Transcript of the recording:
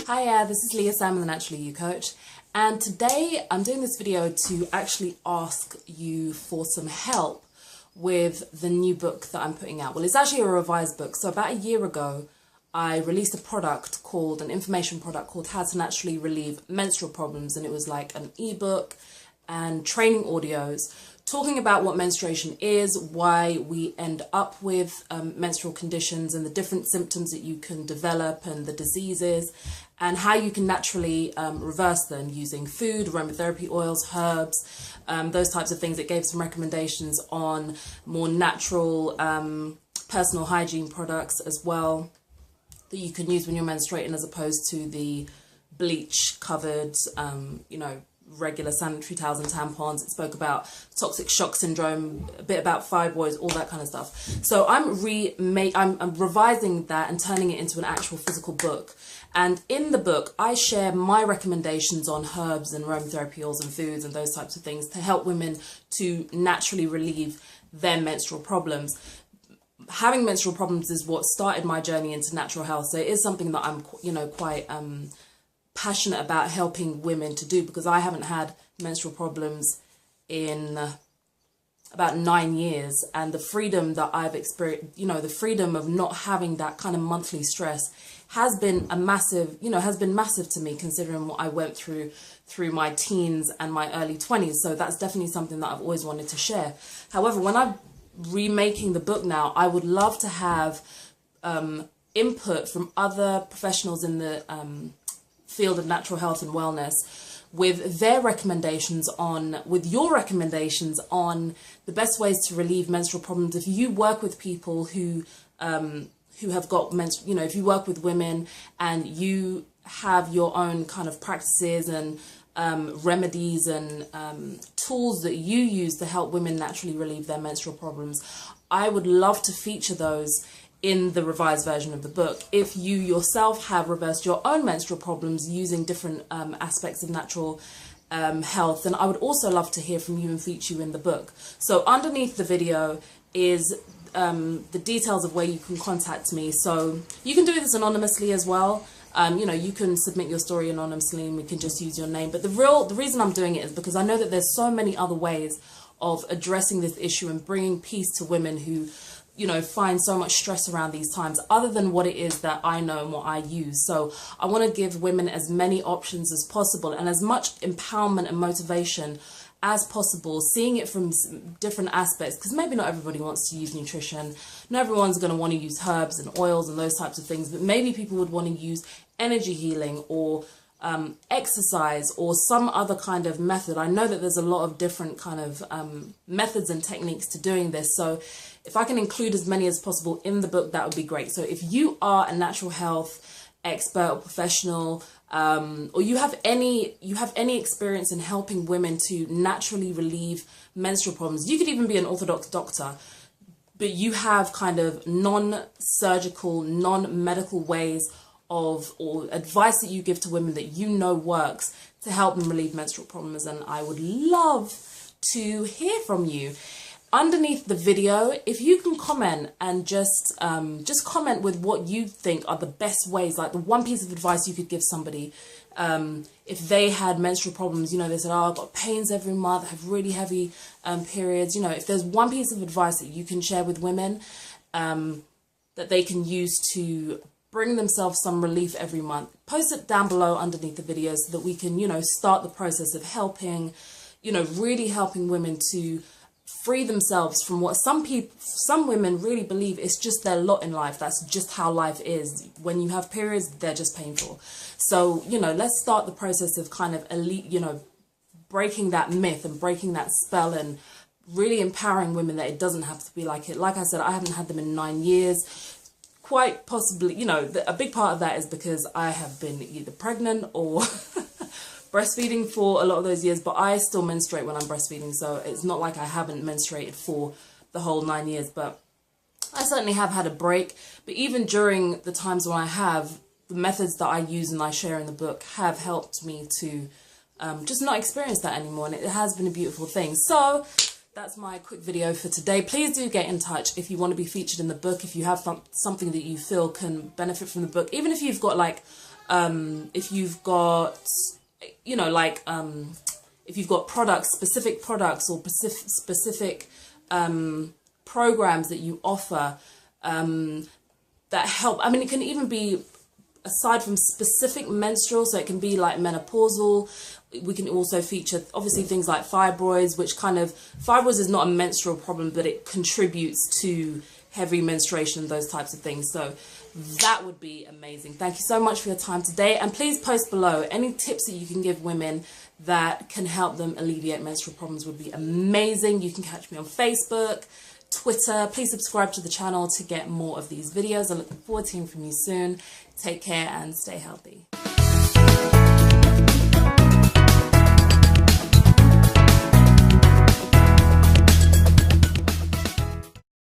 Hi, this is Leah, Salmon, the Naturally You Coach, and today I'm doing this video to actually ask you for some help with the new book that I'm putting out. Well, it's actually a revised book. So about a year ago, I released an information product called How to Naturally Relieve Menstrual Problems, and it was like an ebook and training audios talking about what menstruation is, why we end up with menstrual conditions and the different symptoms that you can develop and the diseases, and how you can naturally reverse them using food, aromatherapy oils, herbs, those types of things. It gave some recommendations on more natural personal hygiene products as well that you can use when you're menstruating, as opposed to the bleach covered, regular sanitary towels and tampons. It spoke about toxic shock syndrome, a bit about fibroids, all that kind of stuff. So I'm revising that and turning it into an actual physical book. And in the book, I share my recommendations on herbs and aromatherapy oils and foods and those types of things to help women to naturally relieve their menstrual problems. Having menstrual problems is what started my journey into natural health. So it is something that I'm, quite passionate about helping women to do, because I haven't had menstrual problems in about 9 years, and the freedom that I've experienced, the freedom of not having that kind of monthly stress has been massive to me, considering what I went through my teens and my early 20s. So that's definitely something that I've always wanted to share. However, when I'm remaking the book now, I would love to have input from other professionals in the field of natural health and wellness, with your recommendations on the best ways to relieve menstrual problems. If you work with people who have got if you work with women and you have your own kind of practices and remedies and tools that you use to help women naturally relieve their menstrual problems, I would love to feature those in the revised version of the book. If you yourself have reversed your own menstrual problems using different aspects of natural health, then I would also love to hear from you and feature you in the book. So underneath the video is the details of where you can contact me. So you can do this anonymously as well. You can submit your story anonymously and we can just use your name. But the reason I'm doing it is because I know that there's so many other ways of addressing this issue and bringing peace to women who find so much stress around these times, other than what it is that I know and what I use. So I want to give women as many options as possible and as much empowerment and motivation as possible, seeing it from different aspects, because maybe not everybody wants to use nutrition. Not everyone's going to want to use herbs and oils and those types of things, but maybe people would want to use energy healing or exercise or some other kind of method. I know that there's a lot of different kind of methods and techniques to doing this. So if I can include as many as possible in the book, that would be great. So if you are a natural health expert or professional, or you have any experience in helping women to naturally relieve menstrual problems, you could even be an orthodox doctor, but you have kind of non-surgical, non-medical ways or advice that you give to women that works to help them relieve menstrual problems, and I would love to hear from you. Underneath the video, if you can comment and just comment with what you think are the best ways, like the one piece of advice you could give somebody if they had menstrual problems. They said, oh, I've got pains every month, I have really heavy periods. If there's one piece of advice that you can share with women that they can use to bring themselves some relief every month, post it down below underneath the video so that we can, start the process of helping, really helping women to free themselves from what some women really believe is just their lot in life. That's just how life is. When you have periods, they're just painful. So, let's start the process of kind of breaking that myth and breaking that spell and really empowering women that it doesn't have to be like it. Like I said, I haven't had them in 9 years. Quite possibly, a big part of that is because I have been either pregnant or breastfeeding for a lot of those years, but I still menstruate when I'm breastfeeding, so it's not like I haven't menstruated for the whole 9 years, but I certainly have had a break. But even during the times when I have, the methods that I use and I share in the book have helped me to just not experience that anymore, and it has been a beautiful thing. So that's my quick video for today. Please do get in touch if you want to be featured in the book, if you have something that you feel can benefit from the book, even if you've got like if you've got, you know, like, if you've got products, specific products or specific programs that you offer that help. I mean, it can even be aside from specific menstrual, so it can be like menopausal. We can also feature obviously things like fibroids, which kind of, fibroids is not a menstrual problem, but it contributes to heavy menstruation, those types of things. So that would be amazing. Thank you so much for your time today, and please post below any tips that you can give women that can help them alleviate menstrual problems. Would be amazing. You can catch me on Facebook, Twitter. Please subscribe to the channel to get more of these videos. I look forward to hearing from you soon. Take care and stay healthy.